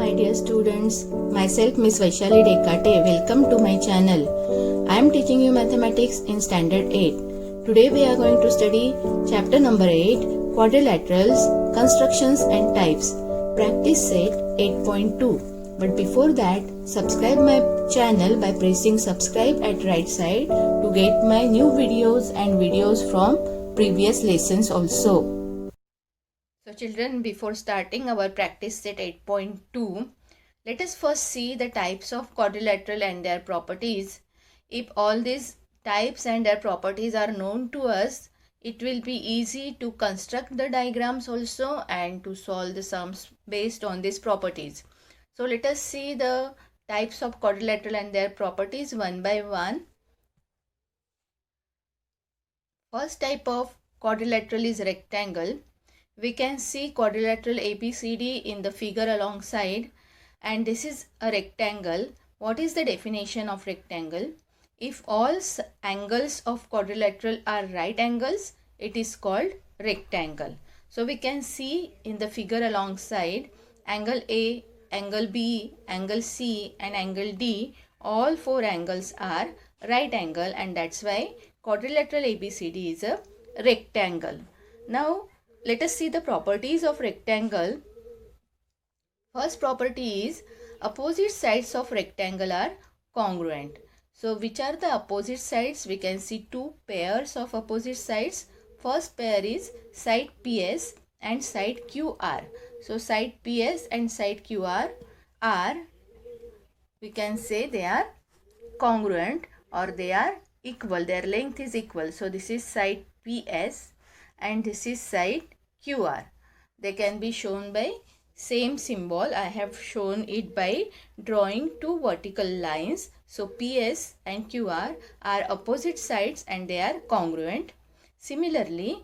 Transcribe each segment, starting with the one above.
my dear students, myself Miss Vaishali Dekate. Welcome to my channel. I am teaching you mathematics in standard 8. Today we are going to study chapter number 8, quadrilaterals, constructions and types, practice set 8.2. But before that, subscribe my channel by pressing subscribe at right side to get my new videos and videos from previous lessons also. So children, before starting our practice set 8.2, let us first see the types of quadrilateral and their properties. If all these types and their properties are known to us, it will be easy to construct the diagrams also and to solve the sums based on these properties. So let us see the types of quadrilateral and their properties one by one. First type of quadrilateral is rectangle. We can see quadrilateral ABCD in the figure alongside, and this is a rectangle. What is the definition of rectangle? If all angles of quadrilateral are right angles, it is called rectangle. So we can see in the figure alongside angle A, angle B, angle C and angle D, all four angles are right angle, and that's why quadrilateral ABCD is a rectangle. Now let us see the properties of rectangle. First property is opposite sides of rectangle are congruent. So which are the opposite sides? We can see two pairs of opposite sides. First pair is side PS and side QR. So side PS and side QR are, we can say they are congruent or they are equal. Their length is equal. So this is side PS and this is side QR. They can be shown by same symbol. I have shown it by drawing two vertical lines. So PS and QR are opposite sides and they are congruent. Similarly,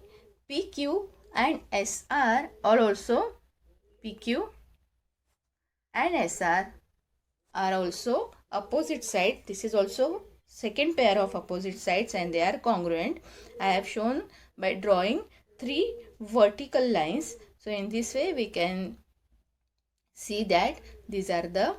PQ and SR are also PQ and SR are also opposite sides. This is also second pair of opposite sides and they are congruent. I have shown by drawing three vertical lines. So in this way we can see that these are the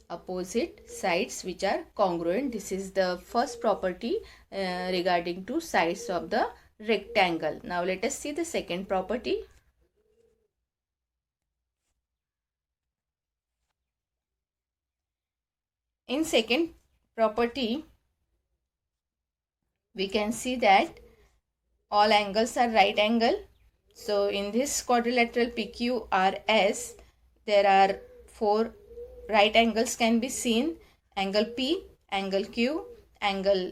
opposite sides which are congruent. This is the first property regarding to sides of the rectangle. Now let us see the second property. In second property, we can see that all angles are right angle. So in this quadrilateral PQRS, there are four right angles can be seen: angle P, angle Q, angle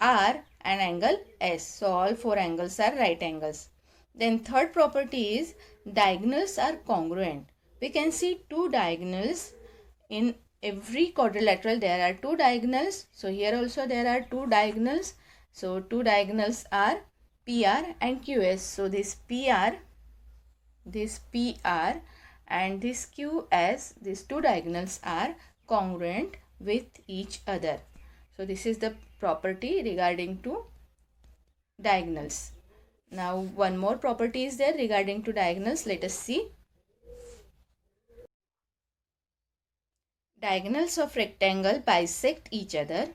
R and angle S. So all four angles are right angles. Then third property is diagonals are congruent. We can see two diagonals. In every quadrilateral there are two diagonals. So here also there are two diagonals. So two diagonals are PR and QS. So this PR and this QS, these two diagonals are congruent with each other. So this is the property regarding to diagonals. Now one more property is there regarding to diagonals. Let us see. Diagonals of rectangle bisect each other.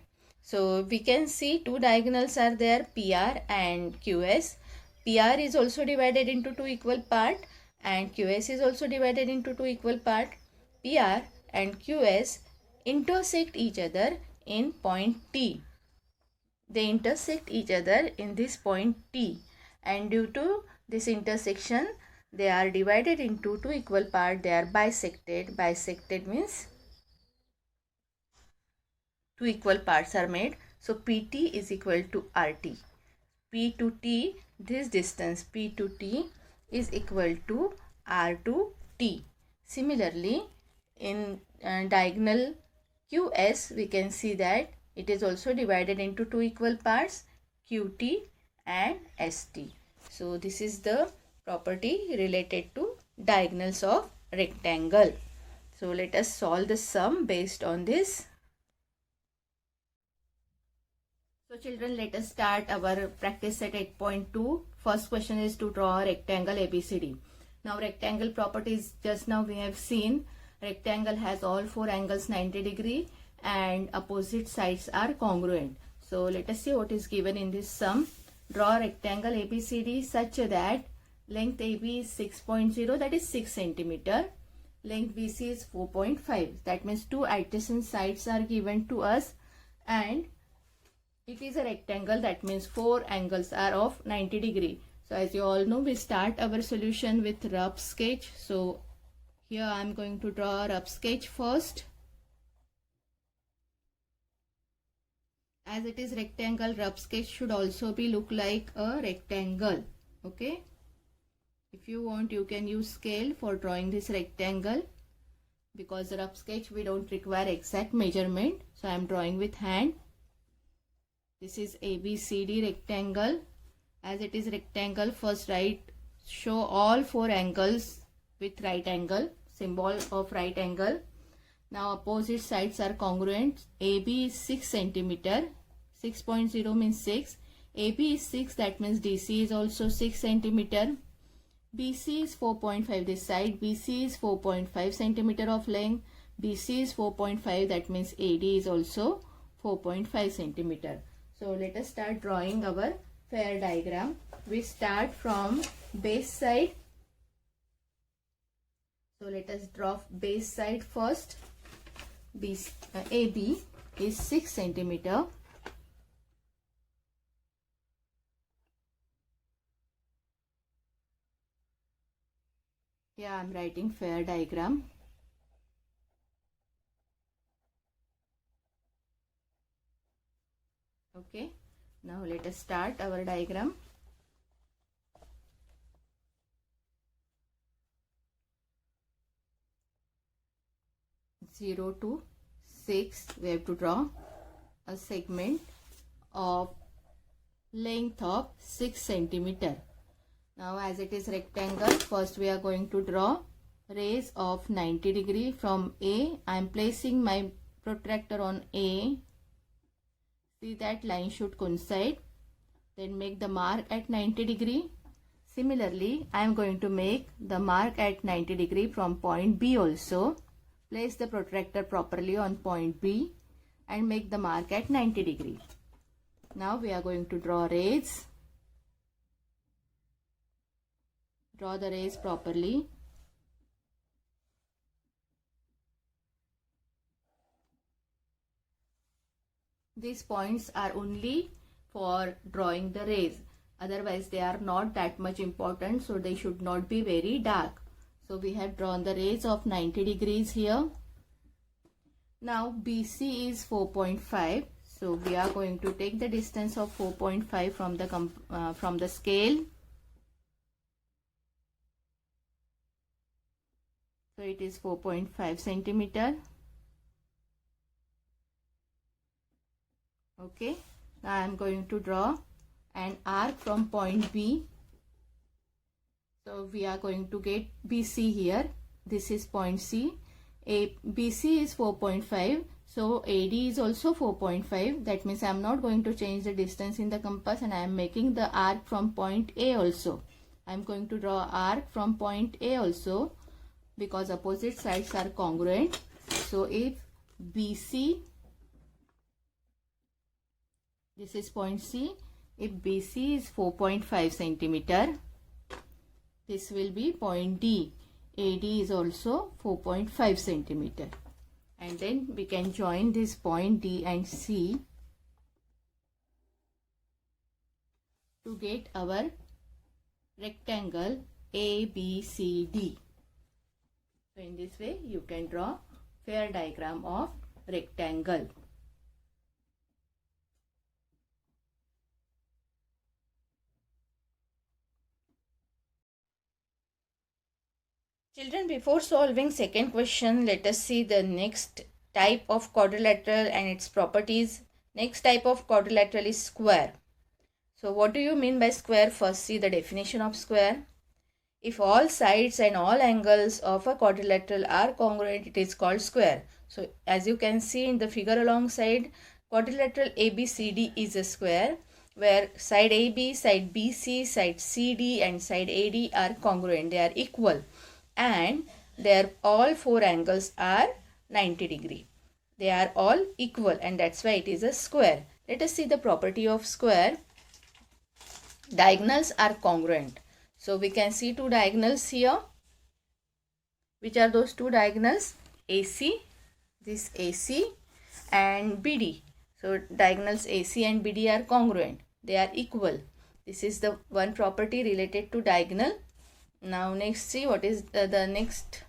So we can see two diagonals are there, PR and QS. PR is also divided into two equal parts and QS is also divided into two equal parts. PR and QS intersect each other in point T. They intersect each other in this point T, and due to this intersection they are divided into two equal parts. They are bisected. Bisected means two equal parts are made. So PT is equal to RT. P to T, this distance P to T is equal to R to T. Similarly, in diagonal QS, we can see that it is also divided into two equal parts, QT and ST. So this is the property related to diagonals of rectangle. So let us solve the sum based on this. So children, let us start our practice set 8.2. First question is to draw a rectangle ABCD. Now rectangle properties just now we have seen, rectangle has all four angles 90 degree and opposite sides are congruent. So let us see what is given in this sum. Draw a rectangle ABCD such that length AB is 6.0, that is 6 centimeter. Length BC is 4.5. That means two adjacent sides are given to us and it is a rectangle. That means four angles are of 90 degree. So as you all know, we start our solution with rough sketch. So here I am going to draw a rough sketch first. As it is rectangle, rough sketch should also be look like a rectangle. Okay. If you want, you can use scale for drawing this rectangle. Because rough sketch we don't require exact measurement. So I am drawing with hand. This is ABCD rectangle. As it is rectangle, first show all four angles with right angle. Symbol of right angle. Now opposite sides are congruent. AB is 6 centimeter. 6.0 means 6. AB is 6, that means DC is also 6 centimeter. BC is 4.5 this side. BC is 4.5 centimeter of length. BC is 4.5, that means AD is also 4.5 centimeter. So let us start drawing our fair diagram. We start from base side. So let us draw base side first. AB is 6 centimeter. Here I am writing fair diagram. Okay, now let us start our diagram. Zero to 6, we have to draw a segment of length of 6 centimeter. Now as it is rectangle, first we are going to draw rays of 90 degree from A. I am placing my protractor on A. See that line should coincide. Then make the mark at 90 degree. Similarly, I am going to make the mark at 90 degree from point B also. Place the protractor properly on point B and make the mark at 90 degree. Now we are going to draw rays. Draw the rays properly. These points are only for drawing the rays. Otherwise, they are not that much important, so they should not be very dark. So we have drawn the rays of 90 degrees here. Now BC is 4.5. So we are going to take the distance of 4.5 from the scale. So it is 4.5 centimeter. Okay. Now I am going to draw an arc from point B. So we are going to get BC here. This is point C. BC is 4.5. So AD is also 4.5. That means I am not going to change the distance in the compass and I am making the arc from point A also. I am going to draw arc from point A also because opposite sides are congruent. So if BC, this is point C, if BC is 4.5 centimeter, this will be point D. AD is also 4.5 centimeter. And then we can join this point D and C to get our rectangle ABCD. So in this way you can draw fair diagram of rectangle. Children, before solving second question, let us see the next type of quadrilateral and its properties. Next type of quadrilateral is square. So what do you mean by square? First see the definition of square. If all sides and all angles of a quadrilateral are congruent, it is called square. So as you can see in the figure alongside, quadrilateral ABCD is a square where side AB, side BC, side CD and side AD are congruent. They are equal. And all four angles are 90 degree. They are all equal, and that's why it is a square. Let us see the property of square. Diagonals are congruent. So we can see two diagonals here. Which are those two diagonals? AC, this AC and BD. So diagonals AC and BD are congruent. They are equal. This is the one property related to diagonal. Now next, see what is the next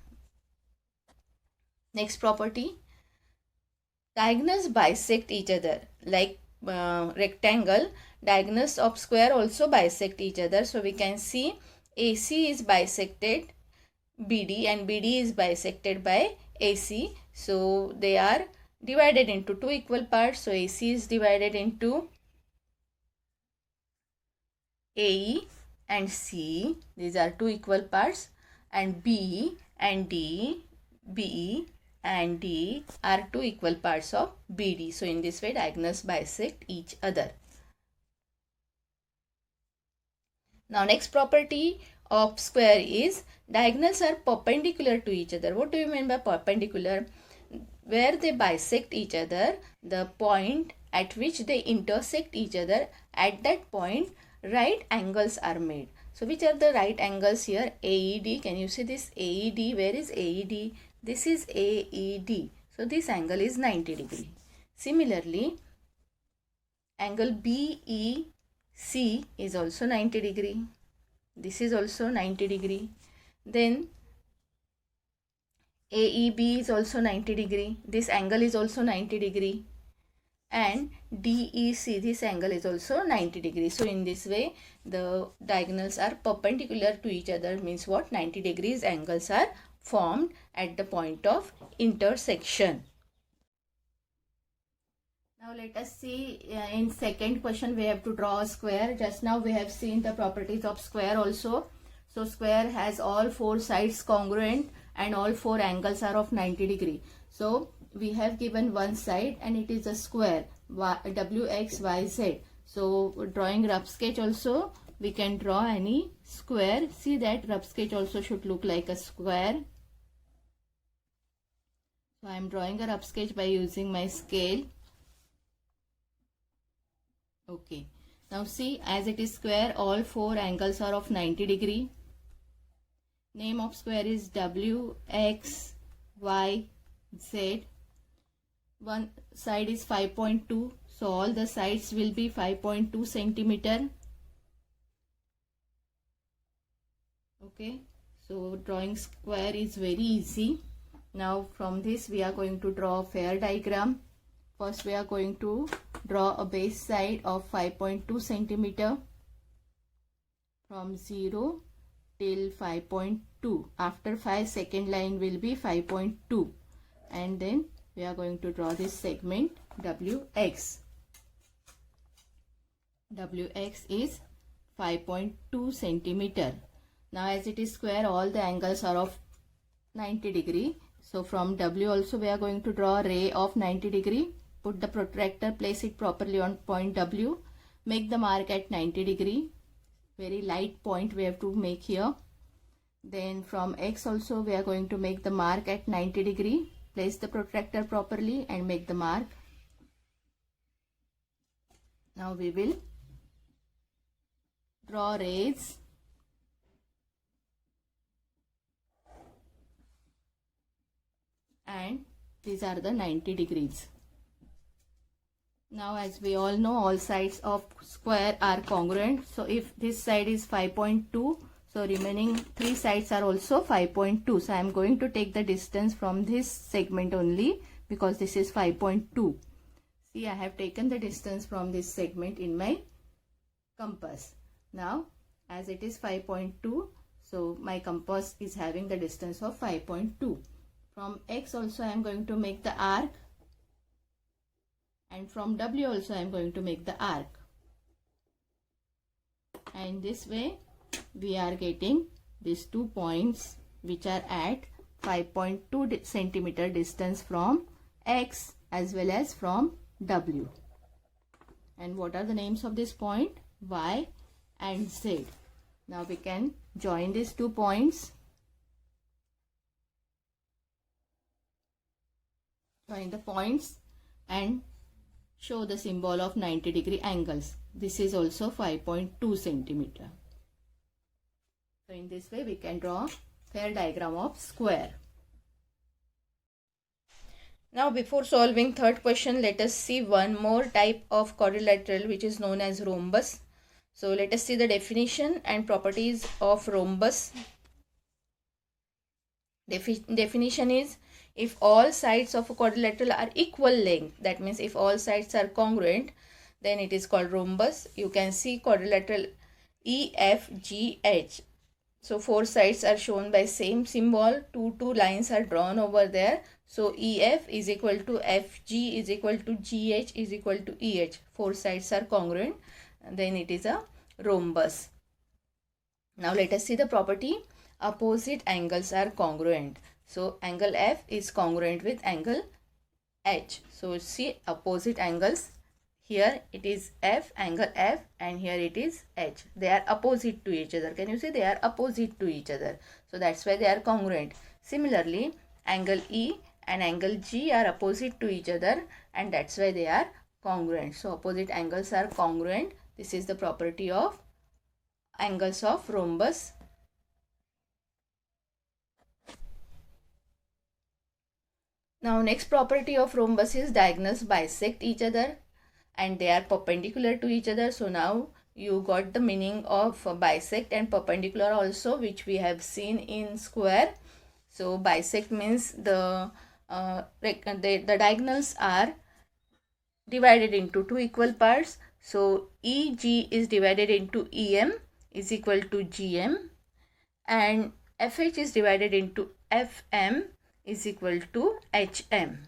property. Diagonals bisect each other. Like rectangle, diagonals of square also bisect each other. So we can see AC is bisected BD and BD is bisected by AC. So they are divided into two equal parts. So AC is divided into AE and CE. These are two equal parts, and BE and DE, BE and DE are two equal parts of BD. So in this way diagonals bisect each other. Now next property of square is diagonals are perpendicular to each other. What do you mean by perpendicular? Where they bisect each other, the point at which they intersect each other, at that point right angles are made. So which are the right angles here? AED. Can you see this AED? Where is AED? This is AED. So this angle is 90 degree. Similarly, angle BEC is also 90 degree. This is also 90 degree. Then AEB is also 90 degree. This angle is also 90 degree. And DEC, this angle is also 90 degree. So in this way the diagonals are perpendicular to each other, means what? 90 degrees angles are formed at the point of intersection. Now let us see in second question we have to draw a square. Just now we have seen the properties of square also. So square has all four sides congruent and all four angles are of 90 degree. So we have given one side and it is a square WXYZ. So drawing rough sketch also, we can draw any square. See that rough sketch also should look like a square. So I am drawing a rough sketch by using my scale. Okay. Now see, as it is square, all four angles are of 90 degree. Name of square is WXYZ. One side is 5.2. So all the sides will be 5.2 centimeter. Okay. So drawing square is very easy. Now from this we are going to draw a fair diagram. First we are going to draw a base side of 5.2 centimeter from 0 till 5.2. After 5, second line will be 5.2, and then we are going to draw this segment WX. WX is 5.2 centimeter. Now as it is square, all the angles are of 90 degree. So from W also we are going to draw a ray of 90 degree. Put the protractor, place it properly on point W. Make the mark at 90 degree. Very light point we have to make here. Then from X also we are going to make the mark at 90 degree. Place the protractor properly and make the mark. Now we will draw rays. And these are the 90 degrees. Now as we all know, all sides of square are congruent. So if this side is 5.2, so remaining three sides are also 5.2. So I am going to take the distance from this segment only because this is 5.2. See, I have taken the distance from this segment in my compass. Now as it is 5.2, so my compass is having the distance of 5.2. From X also I am going to make the arc. And from W also I am going to make the arc. And this way we are getting these 2 points which are at 5.2 centimeter distance from X as well as from W. And what are the names of this point? Y and Z. Now we can join these 2 points. Find the points and show the symbol of 90-degree angles. This is also 5.2 centimeter. So in this way we can draw fair diagram of square. Now before solving third question, let us see one more type of quadrilateral which is known as rhombus. So let us see the definition and properties of rhombus. Definition is, if all sides of a quadrilateral are equal length, that means if all sides are congruent, then it is called rhombus. You can see quadrilateral EFGH. So four sides are shown by same symbol. Two lines are drawn over there. So EF is equal to FG is equal to GH is equal to EH. Four sides are congruent. And then it is a rhombus. Now let us see the property. Opposite angles are congruent. So angle F is congruent with angle H. So see opposite angles. Here it is F, angle F, and here it is H. They are opposite to each other. Can you see? They are opposite to each other. So that's why they are congruent. Similarly, angle E and angle G are opposite to each other, and that's why they are congruent. So opposite angles are congruent. This is the property of angles of rhombus. Now next property of rhombus is diagonals bisect each other and they are perpendicular to each other. So now you got the meaning of bisect and perpendicular also, which we have seen in square. So bisect means the diagonals are divided into two equal parts. So EG is divided into EM is equal to GM, and FH is divided into FM is equal to HM.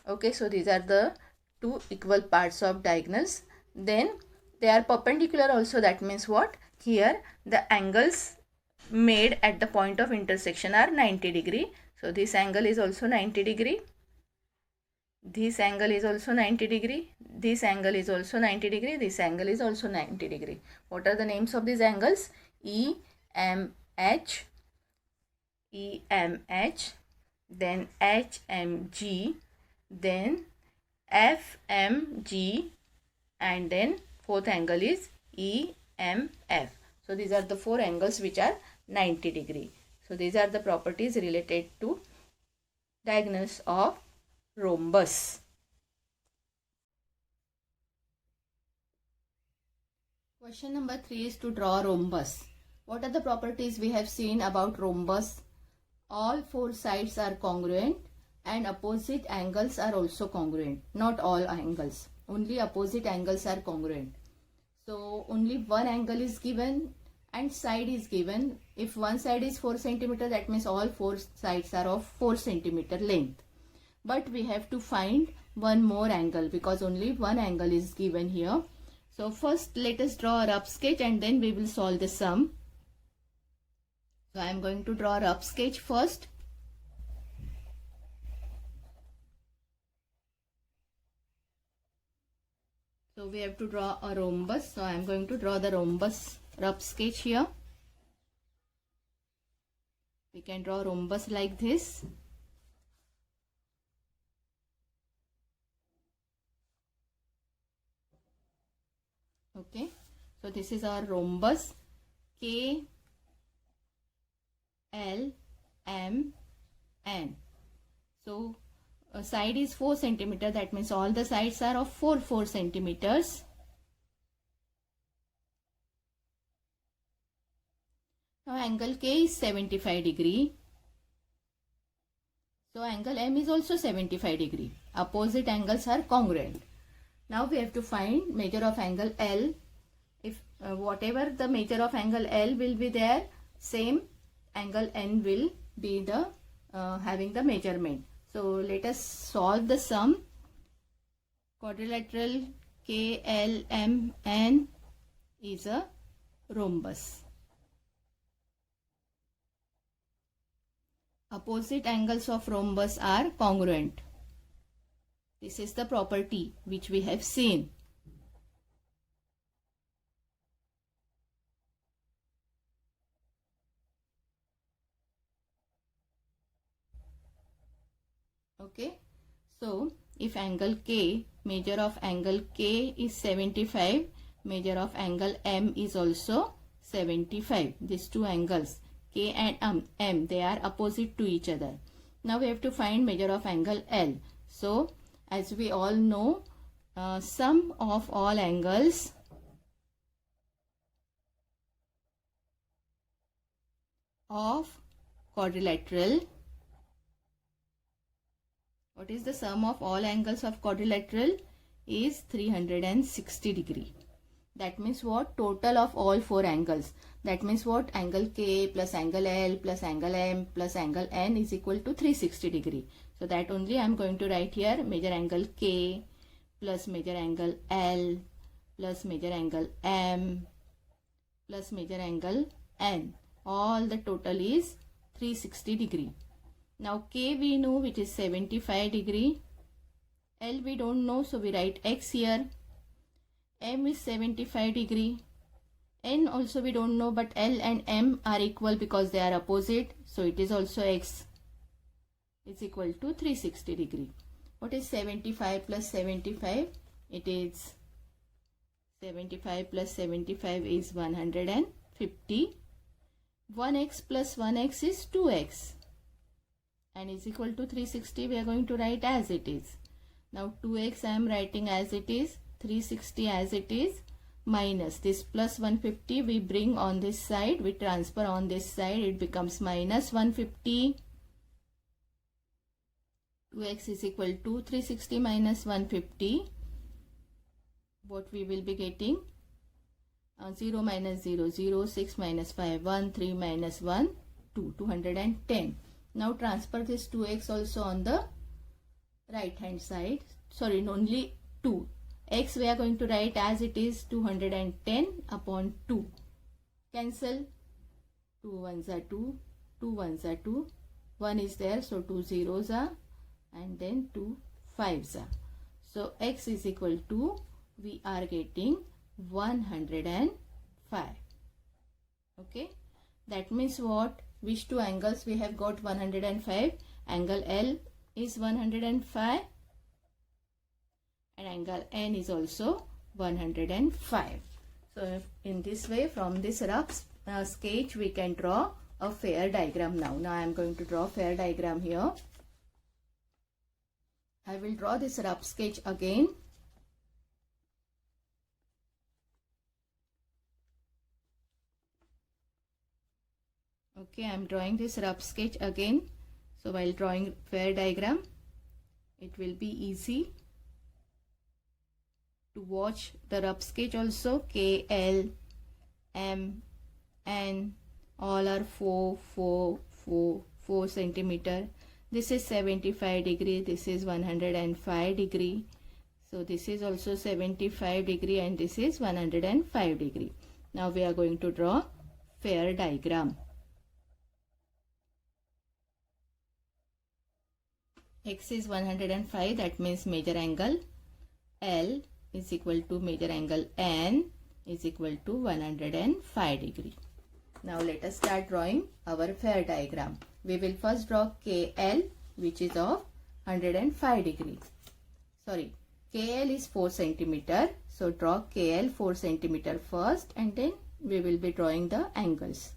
Okay, so these are the two equal parts of diagonals. Then they are perpendicular also. That means what? Here the angles made at the point of intersection are 90 degree. So this angle is also 90 degree. This angle is also 90 degree. This angle is also 90 degree. This angle is also 90 degree. What are the names of these angles? EMH, EMH, then HMG, then FMG, and then fourth angle is EMF. So these are the four angles which are 90 degree. So these are the properties related to diagonals of rhombus. Question number 3 is to draw rhombus. What are the properties we have seen about rhombus? All four sides are congruent and opposite angles are also congruent. Not all angles, only opposite angles are congruent. So only one angle is given and side is given. If one side is 4 centimeter, that means all four sides are of 4 centimeter length. But we have to find one more angle because only one angle is given here. So first let us draw a rough sketch and then we will solve the sum. So I am going to draw a rough sketch first. So we have to draw a rhombus. So I am going to draw the rhombus rough sketch here. We can draw rhombus like this. Okay, so this is our rhombus K L M N. So side is 4 centimeter. That means all the sides are of 4 centimeters. Now angle K is 75 degree. So angle M is also 75 degree. Opposite angles are congruent. Now we have to find measure of angle L. If whatever the measure of angle L will be there, same angle N will be the having the measurement. So let us solve the sum. Quadrilateral KLMN is a rhombus. Opposite angles of rhombus are congruent. This is the property which we have seen. Okay, So if angle K, measure of angle K is 75, measure of angle M is also 75. These two angles K and M, they are opposite to each other. Now we have to find measure of angle L. So as we all know, sum of all angles of quadrilateral. What is the sum of all angles of quadrilateral? Is 360 degree. That means what? Total of all four angles. That means what? Angle K plus angle L plus angle M plus angle N is equal to 360 degree. So that only I am going to write here. Measure angle K plus measure angle L plus measure angle M plus measure angle N. All the total is 360 degree. Now K we know, which is 75 degree. L we don't know, so we write X here. M is 75 degree. N also we don't know, but L and M are equal because they are opposite. So it is also X is equal to 360 degree. What is 75 plus 75? It is 75 plus 75 is 150. 1x plus 1x is 2x. And is equal to 360 we are going to write as it is. Now 2x I am writing as it is, 360 as it is, minus this plus 150 we bring on this side, we transfer on this side, it becomes minus 150. 2x is equal to 360 minus 150. What we will be getting? 0 minus 0, 0, 6 minus 5, 1, 3 minus 1, 2, 210. Now transfer this 2x also on the right hand side. Sorry, only 2. X we are going to write as it is, 210 upon 2. Cancel. 2 ones are 2, 2 ones are 2. 1 is there, so 2 zeros are, and then 2 5s are. So X is equal to, we are getting 105. Okay. That means what? Which two angles we have got 105? Angle L is 105 and angle N is also 105. So in this way, from this rough sketch we can draw a fair diagram now. Now I am going to draw fair diagram here. I will draw this rough sketch again. Okay, I am drawing this rough sketch again. So while drawing fair diagram, it will be easy to watch the rough sketch also. K, L, M, N, all are 4 centimeter. This is 75 degree. This is 105 degree. So this is also 75 degree and this is 105 degree. Now we are going to draw fair diagram. X is 105, that means measure angle L is equal to measure angle N is equal to 105 degree. Now let us start drawing our fair diagram. We will first draw KL, which is of 105 degree. Sorry, KL is 4 centimeter. So draw KL 4 centimeter first and then we will be drawing the angles.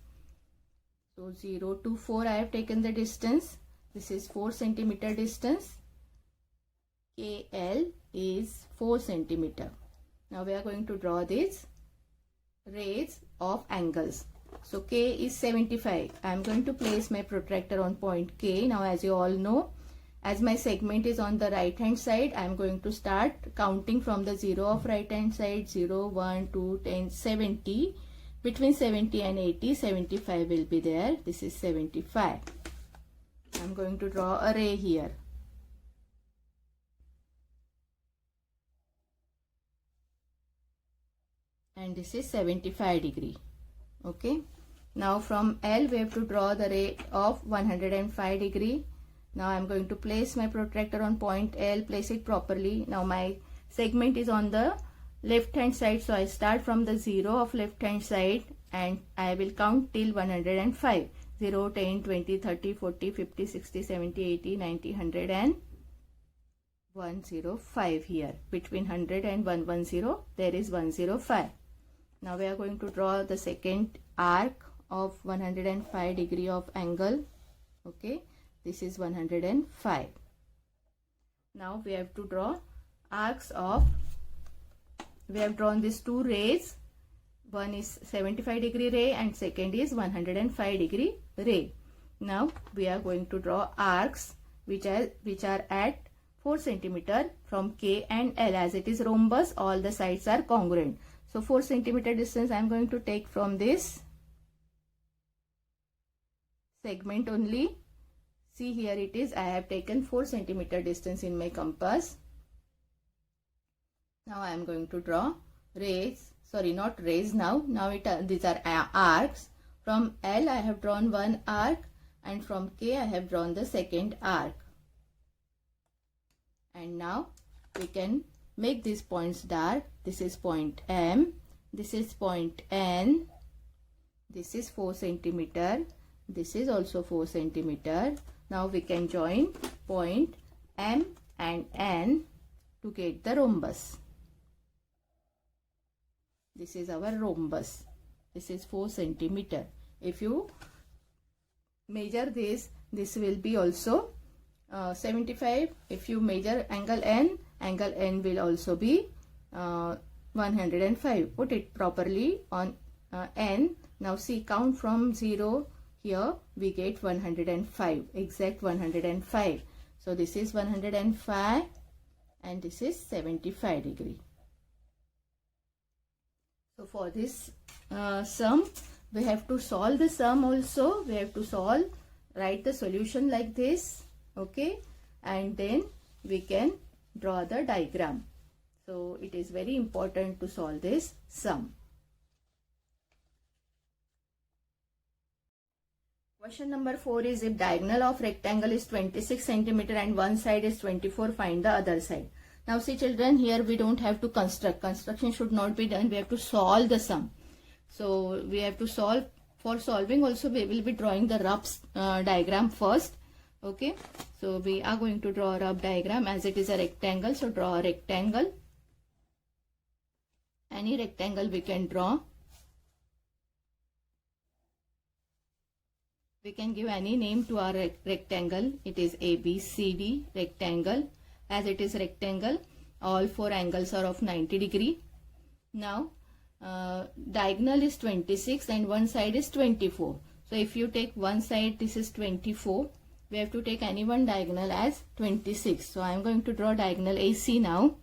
So 0 to 4 I have taken the distance. This is 4 centimeter distance. KL is 4 centimeter. Now we are going to draw these rays of angles. So K is 75. I am going to place my protractor on point K. Now as you all know, as my segment is on the right hand side, I am going to start counting from the 0 of right hand side. 0, 1, 2, 10, 70. Between 70 and 80, 75 will be there. This is 75. I am going to draw a ray here. And this is 75 degree. Okay. Now from L we have to draw the ray of 105 degree. Now I am going to place my protractor on point L, place it properly. Now my segment is on the left hand side, so I start from the 0 of left hand side and I will count till 105. 0, 10, 20, 30, 40, 50, 60, 70, 80, 90, 100 and 105 here. Between 100 and 110 there is 105. Now we are going to draw the second arc of 105 degree of angle. Okay, this is 105. Now we have to draw arcs of, we have drawn these two rays. One is 75 degree ray and second is 105 degree ray. Now we are going to draw arcs which are at 4 centimeter from K and L. As it is rhombus, all the sides are congruent. So 4 centimeter distance I am going to take from this segment only. See, here it is. I have taken 4 centimeter distance in my compass. Now I am going to draw rays. Sorry, not rays now. Now these are arcs. From L I have drawn one arc and from K I have drawn the second arc. And now we can make these points dark. This is point M. This is point N. This is 4 centimeter. This is also 4 centimeter. Now we can join point M and N to get the rhombus. This is our rhombus. This is 4 centimeter. If you measure this will be also 75. If you measure angle N will also be 105. Put it properly on N. Now see, count from 0. Here we get 105, exact 105. So this is 105 and this is 75 degree. So for this sum, we have to solve the sum also. We have to write the solution like this. Okay, and then we can draw the diagram. So it is very important to solve this sum. Question number 4 is, if diagonal of rectangle is 26 centimeter and one side is 24, find the other side. Now see children, here we don't have to construct. Construction should not be done. We have to solve the sum. So we have to solve. For solving also we will be drawing the rough diagram first. Okay, so we are going to draw a rough diagram as it is a rectangle. So draw a rectangle. Any rectangle we can draw. We can give any name to our rectangle. It is ABCD rectangle. As it is rectangle, all 4 angles are of 90 degree. Now diagonal is 26 and one side is 24. So if you take one side, this is 24. We have to take any one diagonal as 26. So I am going to draw diagonal AC now.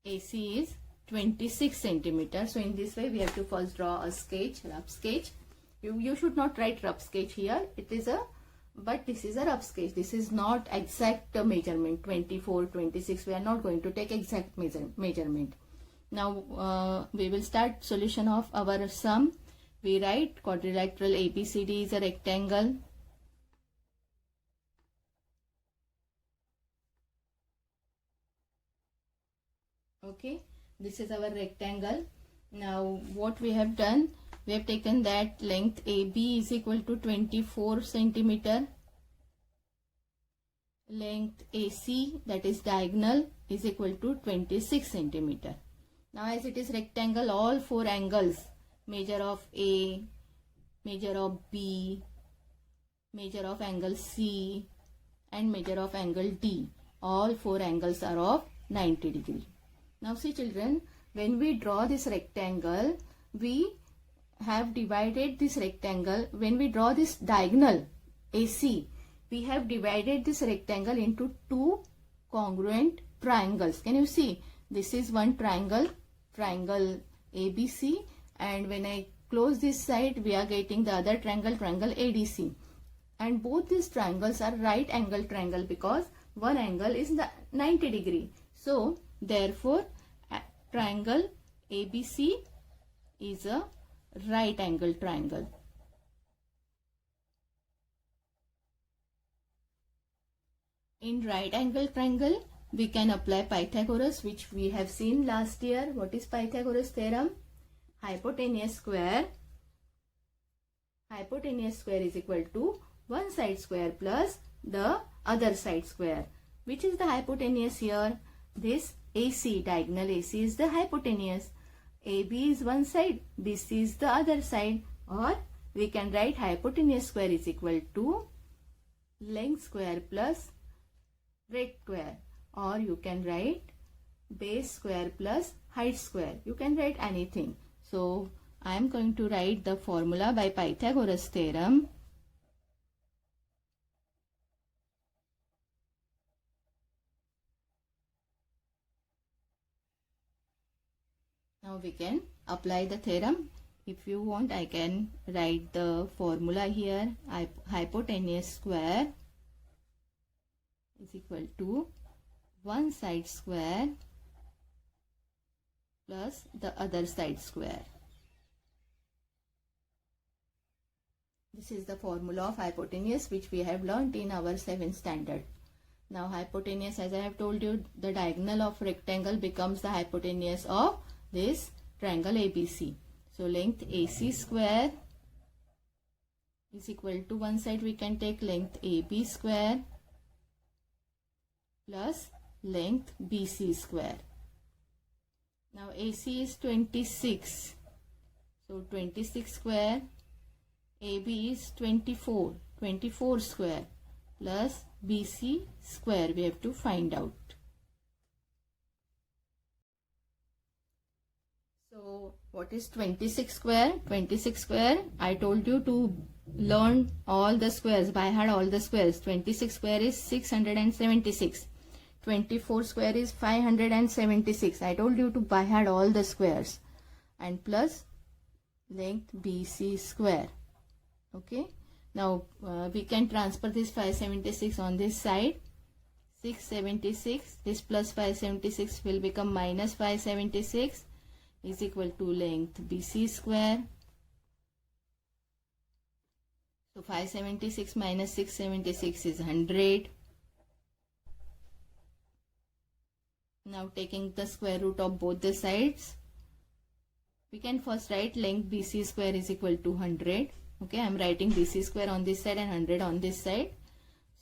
AC is 26 centimeters. So in this way we have to first draw a sketch, rough sketch. You should not write rough sketch here. But this is a rough sketch. This is not exact measurement. 24, 26. We are not going to take exact measurement. Now we will start solution of our sum. We write quadrilateral ABCD is a rectangle. Okay, this is our rectangle. Now what we have done, we have taken that length AB is equal to 24 centimeter. Length AC, that is diagonal, is equal to 26 centimeter. Now as it is rectangle, all 4 angles, measure of A, measure of B, measure of angle C and measure of angle D, all 4 angles are of 90 degree. Now see children, when we draw this rectangle, we have divided this rectangle. When we draw this diagonal AC, we have divided this rectangle into 2 congruent triangles. Can you see? This is one triangle, triangle ABC, and when I close this side, we are getting the other triangle, triangle ADC. And both these triangles are right angle triangle because one angle is 90 degree. So therefore triangle ABC is a right angle triangle. In right angle triangle, we can apply Pythagoras, which we have seen last year. What is Pythagoras theorem? Hypotenuse square is equal to one side square plus the other side square. Which is the hypotenuse here? This AC, diagonal AC is the hypotenuse. AB is one side, BC is the other side. Or we can write hypotenuse square is equal to length square plus breadth square. Or you can write base square plus height square. You can write anything. So I am going to write the formula by Pythagoras theorem. Now we can apply the theorem. If you want, I can write the formula here. Hypotenuse square is equal to one side square plus the other side square. This is the formula of hypotenuse which we have learnt in our 7th standard. Now hypotenuse, as I have told you, the diagonal of rectangle becomes the hypotenuse of this triangle ABC. So length AC square is equal to, one side we can take length AB square plus length BC square. Now AC is 26. So 26 square, AB is 24. 24 square plus BC square we have to find out. So what is 26 square? 26 square, I told you to learn all the squares, by heart all the squares. 26 square is 676. 24 square is 576. I told you to by heart all the squares. And plus length BC square. Okay. Now we can transfer this 576 on this side. 676. This plus 576 will become minus 576 is equal to length BC square. So 576 minus 676 is 100. Now taking the square root of both the sides, we can first write length BC square is equal to 100. Okay, I am writing BC square on this side and 100 on this side.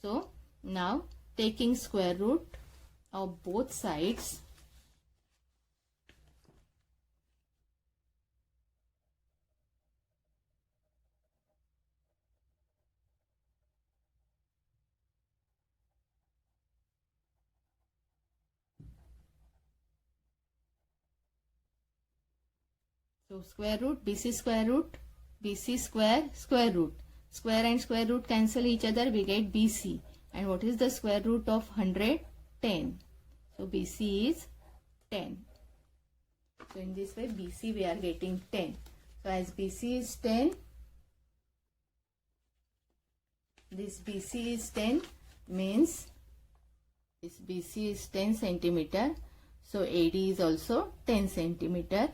So now taking square root of both sides, so square root, BC square root, BC square, square root. Square and square root cancel each other, we get BC. And what is the square root of 100? 10. So BC is 10. So in this way BC we are getting 10. So as BC is 10, this BC is 10 means this BC is 10 centimeter. So AD is also 10 centimeter.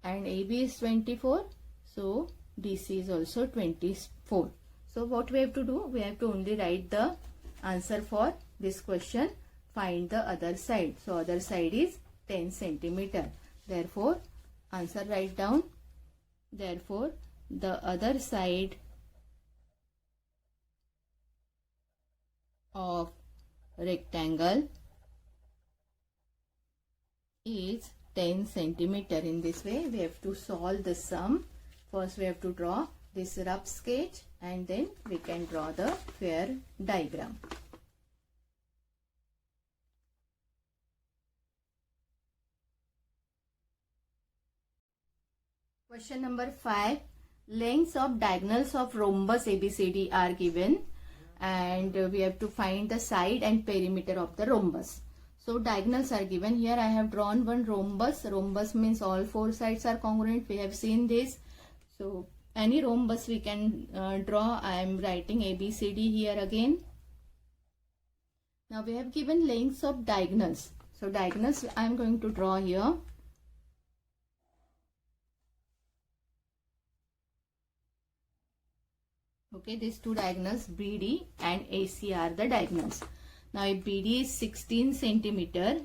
And AB is 24. So DC is also 24. So what we have to do? We have to only write the answer for this question. Find the other side. So other side is 10 centimeter. Therefore, answer write down. Therefore, the other side of rectangle is 10 centimeter. In this way, we have to solve the sum. First, we have to draw this rough sketch and then we can draw the fair diagram. Question number 5. Lengths of diagonals of rhombus ABCD are given and we have to find the side and perimeter of the rhombus. So diagonals are given. Here I have drawn one rhombus. Rhombus means all four sides are congruent. We have seen this. So any rhombus we can draw. I am writing ABCD here again. Now we have given lengths of diagonals. So diagonals I am going to draw here. Okay, these two diagonals BD and AC are the diagonals. Now if BD is 16 centimeter,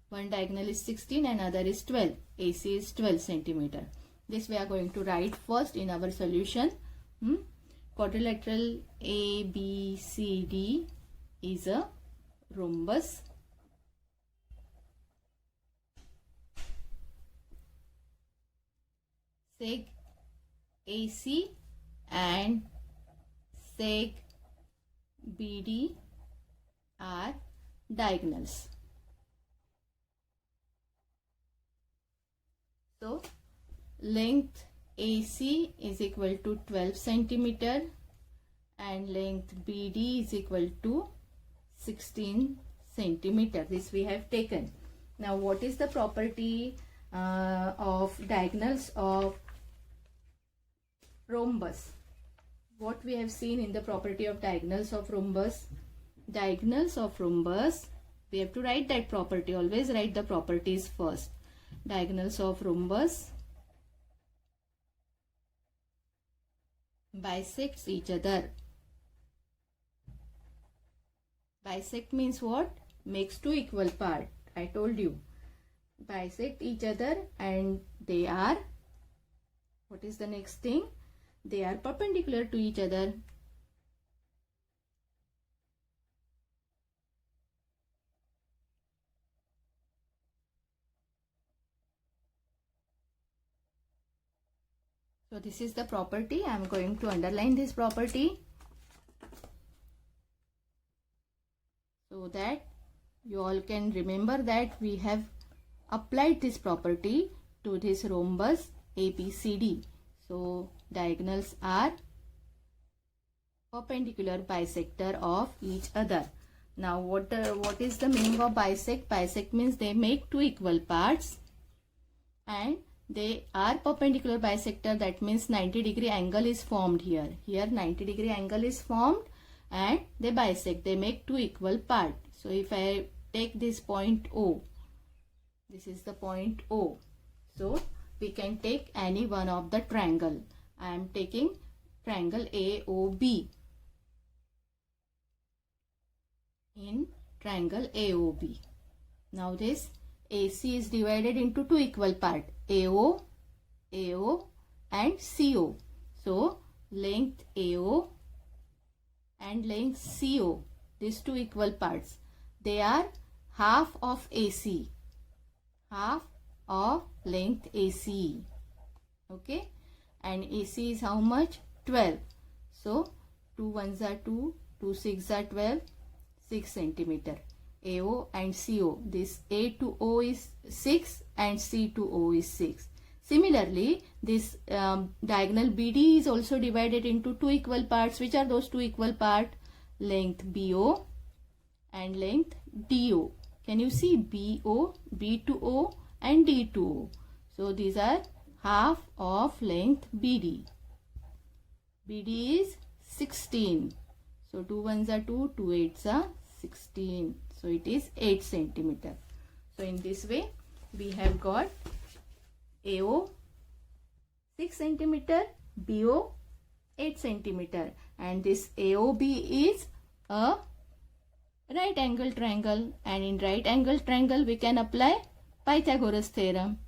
one diagonal is 16 and other is 12. AC is 12 centimeter. This we are going to write first in our solution. Quadrilateral ABCD is a rhombus. Seg AC and seg BD are diagonals. So length AC is equal to 12 centimeter and length BD is equal to 16 centimeter. This we have taken. Now what is the property of diagonals of rhombus? What we have seen in the property of diagonals of rhombus? Diagonals of rhombus, we have to write that property. Always write the properties first. Diagonals of rhombus bisects each other. Bisect means what? Makes two equal parts. I told you. Bisect each other and they are, what is the next thing? They are perpendicular to each other. So this is the property. I am going to underline this property so that you all can remember that we have applied this property to this rhombus ABCD. So diagonals are perpendicular bisector of each other. Now what is the meaning of bisect? Bisect means they make two equal parts and they are perpendicular bisector. That means 90-degree angle is formed here. Here 90-degree angle is formed and they bisect. They make two equal parts. So if I take this point O, this is the point O. So we can take any one of the triangle. I am taking triangle AOB. In triangle AOB. Now this AC is divided into two equal parts, AO, AO and CO. So length AO and length CO, these two equal parts, they are half of AC, half of length AC. Okay, and AC is how much? 12. So 2 ones are 2, 2 6 are 12, 6 centimeter. AO and CO, this A to O is 6 and C to O is 6. Similarly, this diagonal BD is also divided into two equal parts. Which are those two equal parts? Length BO and length DO. Can you see? BO, B to O and D to O. So these are half of length BD. BD is 16. So 2 ones are 2, 2 eights are 16. So it is 8 centimeter. So in this way we have got AO 6 centimeter, BO 8 centimeter, and this AOB is a right angle triangle, and in right angle triangle we can apply Pythagoras theorem.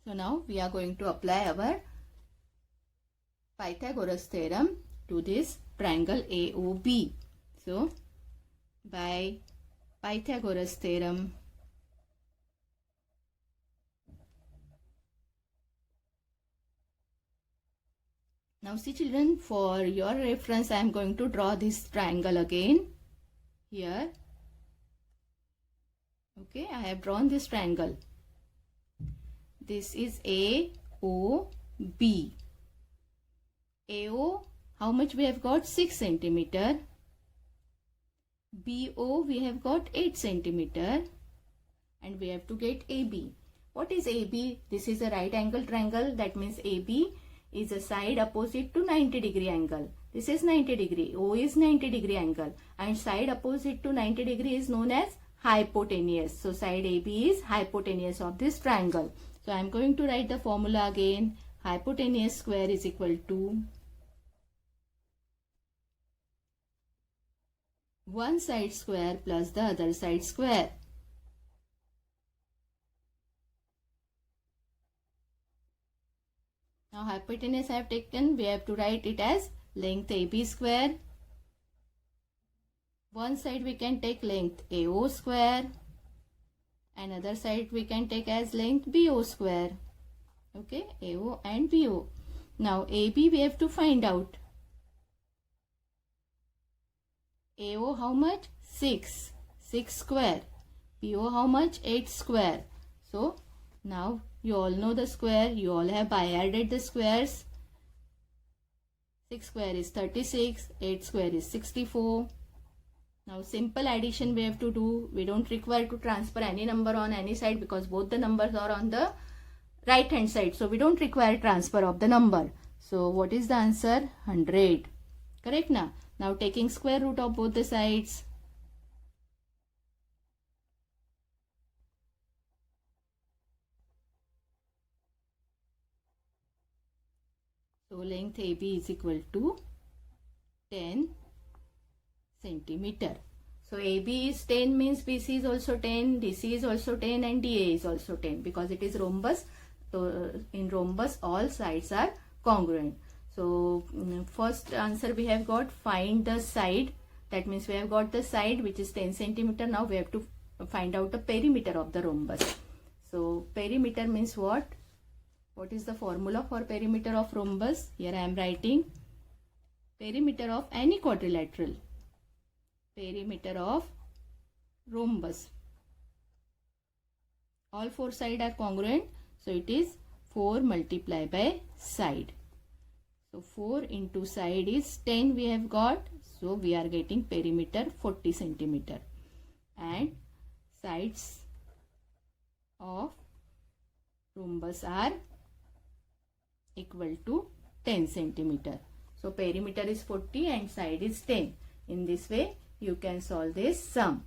So now we are going to apply our Pythagoras theorem to this triangle AOB. So by Pythagoras theorem, now see children, for your reference I am going to draw this triangle again here. Okay, I have drawn this triangle. This is AOB. AO, how much we have got? 6 centimeter. BO we have got 8 centimeter, and we have to get AB. What is AB? This is a right angle triangle. That means AB is a side opposite to 90-degree angle. This is 90 degree. O is 90-degree angle, and side opposite to 90 degree is known as hypotenuse. So side AB is hypotenuse of this triangle. So I am going to write the formula again. Hypotenuse square is equal to one side square plus the other side square. Now hypotenuse I have taken, we have to write it as length AB square. One side we can take length AO square. Another side we can take as length BO square. Okay, AO and BO. Now AB we have to find out. AO how much? 6. 6 square. BO how much? 8 square. So now you all know the square. You all have by-added the squares. 6 square is 36. 8 square is 64. Now simple addition we have to do. We don't require to transfer any number on any side because both the numbers are on the right hand side. So we don't require transfer of the number. So what is the answer? 100. Correct na? Now taking square root of both the sides. So length AB is equal to 10 centimeter. So AB is 10 means BC is also 10, DC is also 10 and DA is also 10 because it is rhombus. So in rhombus all sides are congruent. So first answer we have got find the side. That means we have got the side which is 10 centimeter. Now we have to find out the perimeter of the rhombus. So perimeter means what? What is the formula for perimeter of rhombus? Here I am writing perimeter of any quadrilateral. Perimeter of rhombus. All four sides are congruent. So it is 4 multiplied by side. So 4 into side is 10 we have got. So we are getting perimeter 40 centimeter. And sides of rhombus are equal to 10 centimeter. So perimeter is 40 and side is 10. In this way you can solve this sum.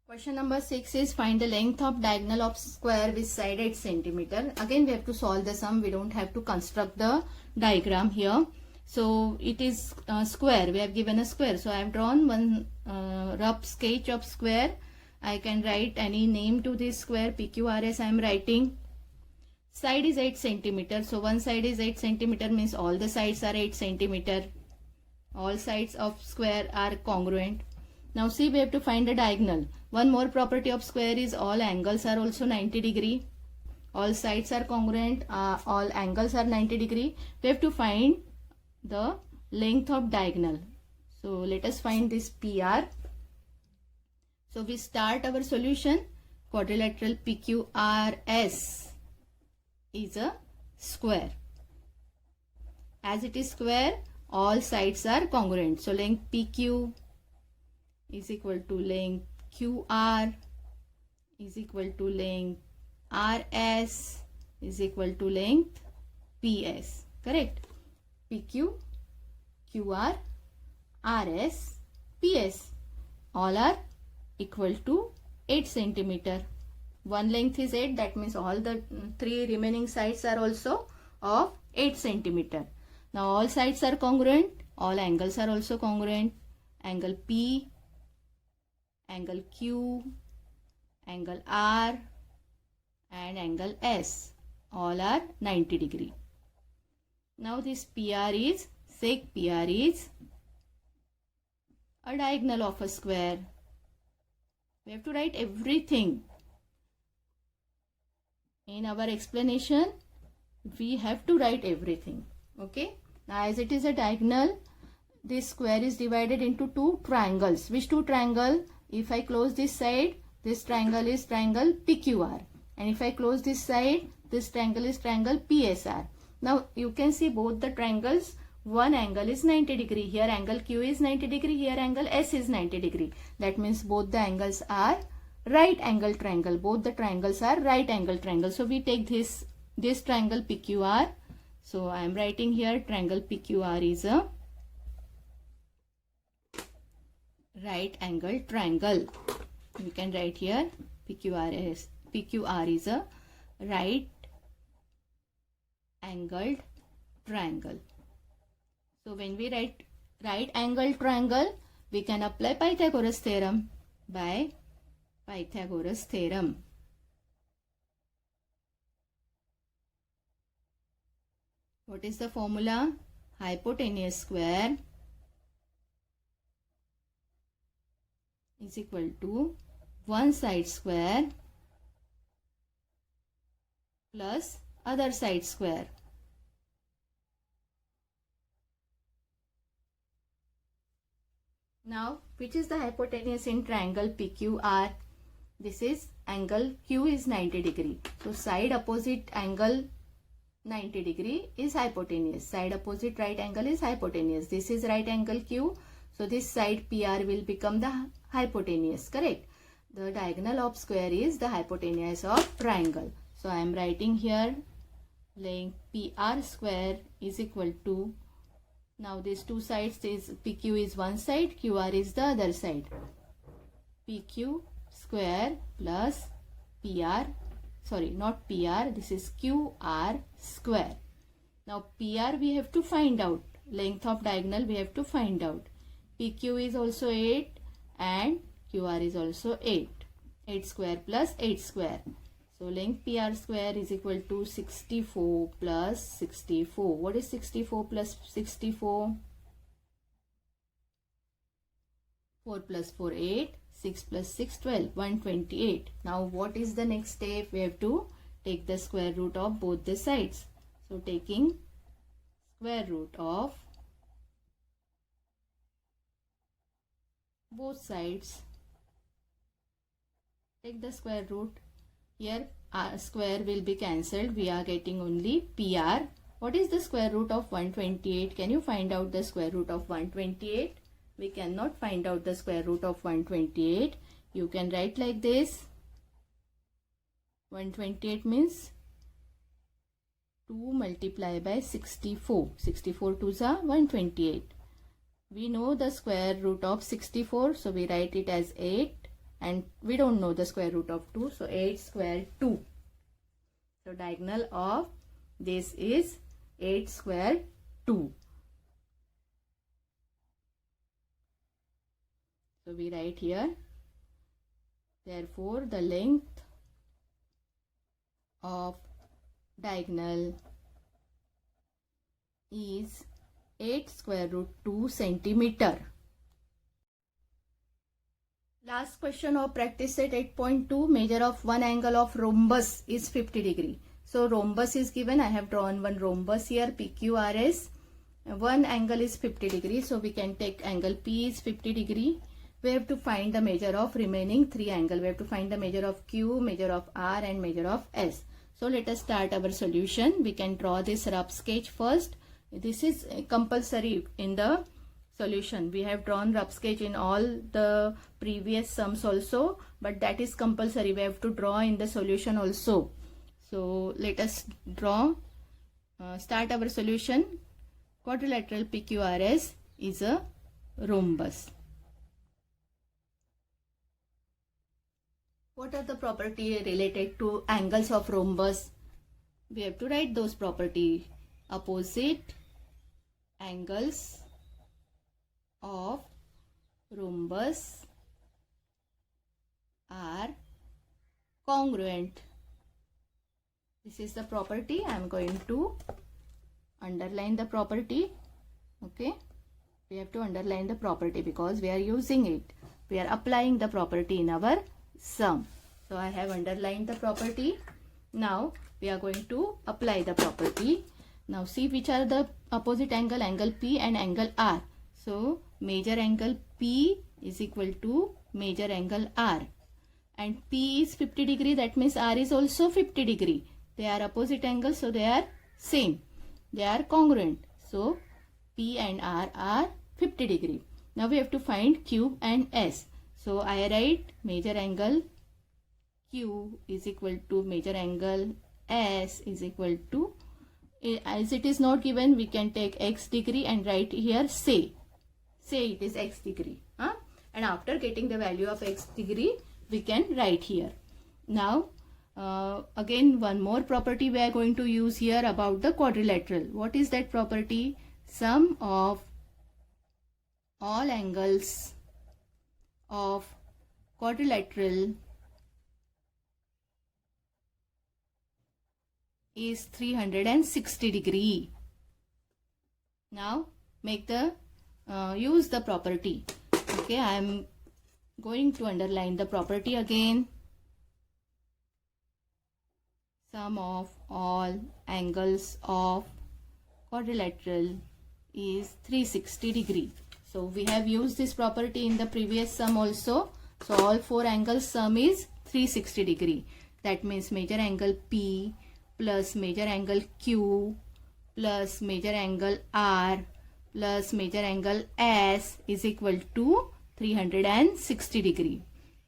Question number 6 is find the length of diagonal of square with side 8 centimeter. Again we have to solve the sum. We don't have to construct the diagram here. So it is square. We have given a square. So I have drawn one rough sketch of square. I can write any name to this square. PQRS I am writing. Side is 8 centimeter. So one side is 8 centimeter means all the sides are 8 centimeter. All sides of square are congruent. Now see we have to find the diagonal. One more property of square is all angles are also 90 degree. All sides are congruent. All angles are 90 degree. We have to find the length of diagonal. So let us find this PR. So we start our solution. Quadrilateral PQRS is a square. As it is square, all sides are congruent. So length PQ is equal to length QR is equal to length RS is equal to length PS. Correct? PQ, QR, RS, PS. All are equal to 8 centimeter. One length is 8. That means all the three remaining sides are also of 8 centimeter. Now all sides are congruent. All angles are also congruent. Angle P, angle Q, angle R and angle S. All are 90 degree. Now this PR is, sec PR is a diagonal of a square. We have to write everything. In our explanation, we have to write everything. Okay. Now as it is a diagonal, this square is divided into two triangles. Which two triangles? If I close this side, this triangle is triangle PQR. And if I close this side, this triangle is triangle PSR. Now you can see both the triangles. One angle is 90 degree. Here angle Q is 90 degree. Here angle S is 90 degree. That means both the angles are right angle triangle. Both the triangles are right angle triangle. So we take this triangle PQR. So I am writing here triangle PQR is a right angle triangle. We can write here PQR is a right angled triangle. So when we write right angle triangle, we can apply Pythagoras theorem by Pythagoras theorem. What is the formula? Hypotenuse square is equal to one side square plus other side square. Now, which is the hypotenuse in triangle PQR? This is angle Q is 90 degree. So, side opposite angle 90 degree is hypotenuse. Side opposite right angle is hypotenuse. This is right angle Q. So, this side PR will become the hypotenuse, correct? The diagonal of square is the hypotenuse of triangle. So, I am writing here length PR square is equal to, now these two sides is PQ is one side, QR is the other side. PQ square plus PR, sorry not PR, this is QR square. Now PR we have to find out, length of diagonal we have to find out. PQ is also 8 and QR is also 8. 8 square plus 8 square. So length PR square is equal to 64 plus 64. What is 64 plus 64? 4 plus 4, 8. 6 plus 6, 12. 128. Now what is the next step? We have to take the square root of both the sides. So taking square root of both sides. Take the square root. Here our square will be cancelled. We are getting only PR. What is the square root of 128? Can you find out the square root of 128? We cannot find out the square root of 128. You can write like this. 128 means 2 multiplied by 64. 64 2s are 128. We know the square root of 64. So we write it as 8. And we don't know the square root of 2. So 8 square 2. So diagonal of this is 8 square 2. So we write here. Therefore the length of diagonal is 8 square root 2 centimeter. Last question of practice set 8.2. Measure of one angle of rhombus is 50 degree. So rhombus is given. I have drawn one rhombus here, PQRS. One angle is 50 degree. So we can take angle P is 50 degree. We have to find the measure of remaining three angle. We have to find the measure of Q, measure of R and measure of S. So let us start our solution. We can draw this rough sketch first. This is compulsory in the solution. We have drawn rough sketch in all the previous sums also, but that is compulsory. We have to draw in the solution also. So let us draw, start our solution. Quadrilateral PQRS is a rhombus. What are the property related to angles of rhombus? We have to write those property. Opposite angles of rhombus are congruent. This is the property. I am going to underline the property. Okay. We have to underline the property because we are using it. We are applying the property in our sum. So I have underlined the property. Now we are going to apply the property. Now see which are the opposite angle, angle P and angle R. So major angle P is equal to major angle R. And P is 50 degree, that means R is also 50 degree. They are opposite angles, so they are same. They are congruent. So P and R are 50 degree. Now we have to find Q and S. So I write major angle Q is equal to major angle S is equal to, as it is not given, we can take X degree and write here say it is X degree. And after getting the value of X degree, we can write here. Now again one more property we are going to use here about the quadrilateral. What is that property? Sum of all angles of quadrilateral is 360 degree. Now make the use the property. Okay, I am going to underline the property again. Sum of all angles of quadrilateral is 360 degree. So we have used this property in the previous sum also. So all four angles sum is 360 degree. That means major angle P plus major angle Q plus major angle R plus major angle S is equal to 360 degree.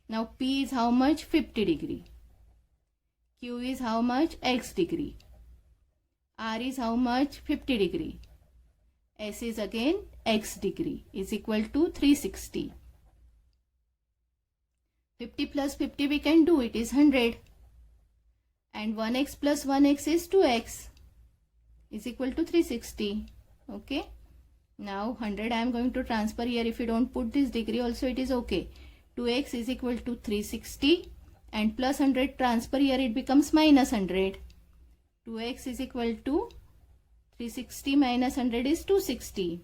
Now P is how much? 50 degree. Q is how much? X degree. R is how much? 50 degree. S is again X degree is equal to 360. 50 plus 50 we can do, it is 100. And 1x plus 1x is 2x is equal to 360. Okay. Now 100 I am going to transfer here. If you don't put this degree also it is okay. 2x is equal to 360 and plus 100 transfer here, it becomes minus 100. 2x is equal to 360 minus 100 is 260.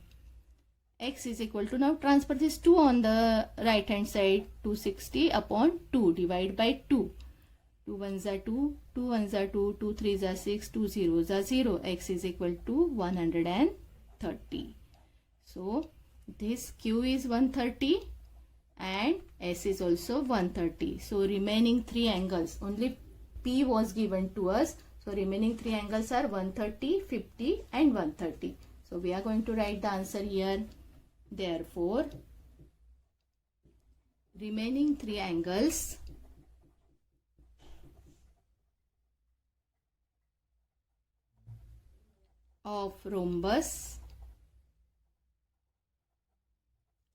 X is equal to, now transfer this 2 on the right hand side, 260 upon 2 divide by 2. 2 1s are 2, 2 1s are 2, 2 3s are 6, 2 0s are 0. X is equal to 130. So this Q is 130 and S is also 130. So remaining three angles, only P was given to us. So remaining three angles are 130, 50 and 130. So we are going to write the answer here. Therefore, remaining three angles of rhombus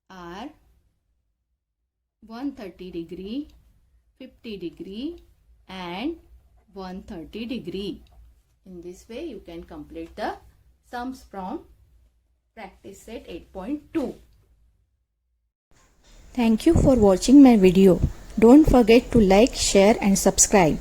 are 130 degree, 50 degree and 130 degree. In this way you can complete the sums from practice set 8.2. Thank you for watching my video. Don't forget to like, share and subscribe.